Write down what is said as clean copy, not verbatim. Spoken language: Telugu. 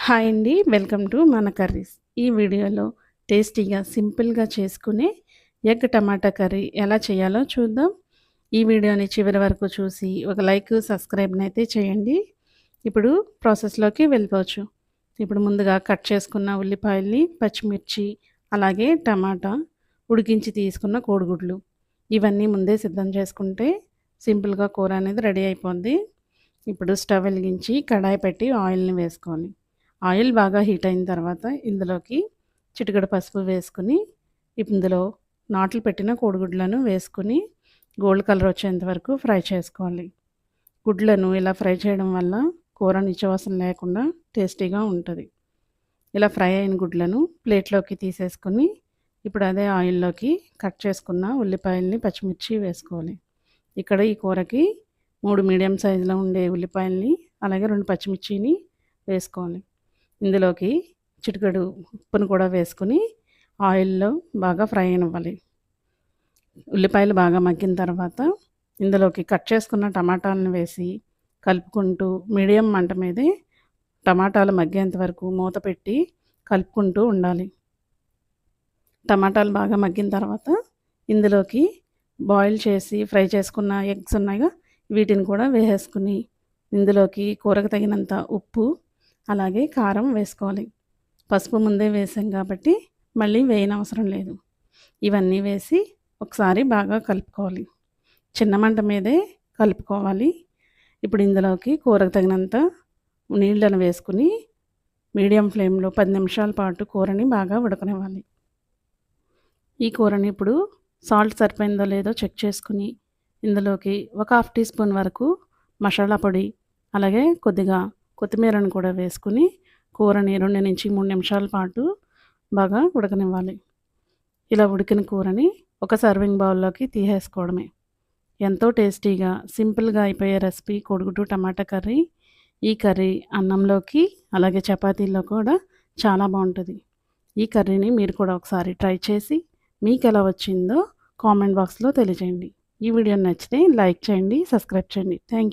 హాయ్ అండి. వెల్కమ్ టు మన కర్రీస్. ఈ వీడియోలో టేస్టీగా, సింపుల్‌గా చేసుకునే ఎగ్ టమాటా కర్రీ ఎలా చేయాలో చూద్దాం. ఈ వీడియోని చివరి వరకు చూసి ఒక లైక్, సబ్స్క్రైబ్‌నైతే చేయండి. ఇప్పుడు ప్రాసెస్‌లోకి వెళ్ళిపోవచ్చు. ఇప్పుడు ముందుగా కట్ చేసుకున్న ఉల్లిపాయల్ని, పచ్చిమిర్చి, అలాగే టమాటా, ఉడికించి తీసుకున్న కోడిగుడ్లు ఇవన్నీ ముందే సిద్ధం చేసుకుంటే సింపుల్‌గా కూర అనేది రెడీ అయిపోద్ది. ఇప్పుడు స్టవ్ వెలిగించి కడాయి పెట్టి ఆయిల్‌ని వేసుకోవాలి. ఆయిల్ బాగా హీట్ అయిన తర్వాత ఇందులోకి చిటికెడు పసుపు వేసుకుని, ఇందులో నాట్లు పెట్టిన కోడిగుడ్లను వేసుకుని గోల్డ్ కలర్ వచ్చేంత వరకు ఫ్రై చేసుకోవాలి. గుడ్లను ఇలా ఫ్రై చేయడం వల్ల కూర నిచ్చవాసన లేకుండా టేస్టీగా ఉంటుంది. ఇలా ఫ్రై అయిన గుడ్లను ప్లేట్లోకి తీసేసుకుని ఇప్పుడు అదే ఆయిల్లోకి కట్ చేసుకున్న ఉల్లిపాయల్ని, పచ్చిమిర్చి వేసుకోవాలి. ఇక్కడ ఈ కూరకి 3 మీడియం సైజులో ఉండే ఉల్లిపాయల్ని, అలాగే 2 పచ్చిమిర్చిని వేసుకోవాలి. ఇందులోకి చిటికెడు ఉప్పును కూడా వేసుకుని ఆయిల్లో బాగా ఫ్రై అవ్వాలి. ఉల్లిపాయలు బాగా మగ్గిన తర్వాత ఇందులోకి కట్ చేసుకున్న టమాటాలను వేసి కలుపుకుంటూ మీడియం మంట మీదే టమాటాలు మగ్గేంత వరకు మూత పెట్టి కలుపుకుంటూ ఉండాలి. టమాటాలు బాగా మగ్గిన తర్వాత ఇందులోకి బాయిల్ చేసి ఫ్రై చేసుకున్న ఎగ్స్ ఉన్నాయిగా, వీటిని కూడా వేసేసుకుని ఇందులోకి కూరకు తగినంత ఉప్పు, అలాగే కారం వేసుకోవాలి. పసుపు ముందే వేసాం కాబట్టి మళ్ళీ వేయనవసరం లేదు. ఇవన్నీ వేసి ఒకసారి బాగా కలుపుకోవాలి. చిన్న మంట మీదే కలుపుకోవాలి. ఇప్పుడు ఇందులోకి కూరకు తగినంత నీళ్ళను వేసుకుని మీడియం ఫ్లేమ్లో 10 నిమిషాల పాటు కూరని బాగా ఉడకనివ్వాలి. ఈ కూరని ఇప్పుడు సాల్ట్ సరిపోయిందో లేదో చెక్ చేసుకుని ఇందులోకి ఒక హాఫ్ టీ స్పూన్ వరకు మసాలా పొడి, అలాగే కొద్దిగా కొత్తిమీరను కూడా వేసుకుని కూరని 2 నుంచి 3 నిమిషాల పాటు బాగా ఉడకనివ్వాలి. ఇలా ఉడికిన కూరని ఒక సర్వింగ్ బౌల్లోకి తీసేసుకోవడమే. ఎంతో టేస్టీగా, సింపుల్గా అయిపోయే రెసిపీ కోడిగుడ్డు టమాటా కర్రీ. ఈ కర్రీ అన్నంలోకి, అలాగే చపాతీల్లో కూడా చాలా బాగుంటుంది. ఈ కర్రీని మీరు కూడా ఒకసారి ట్రై చేసి మీకు ఎలా వచ్చిందో కామెంట్ బాక్స్లో తెలియజేయండి. ఈ వీడియో నచ్చితే లైక్ చేయండి, సబ్స్క్రైబ్ చేయండి. Thank you.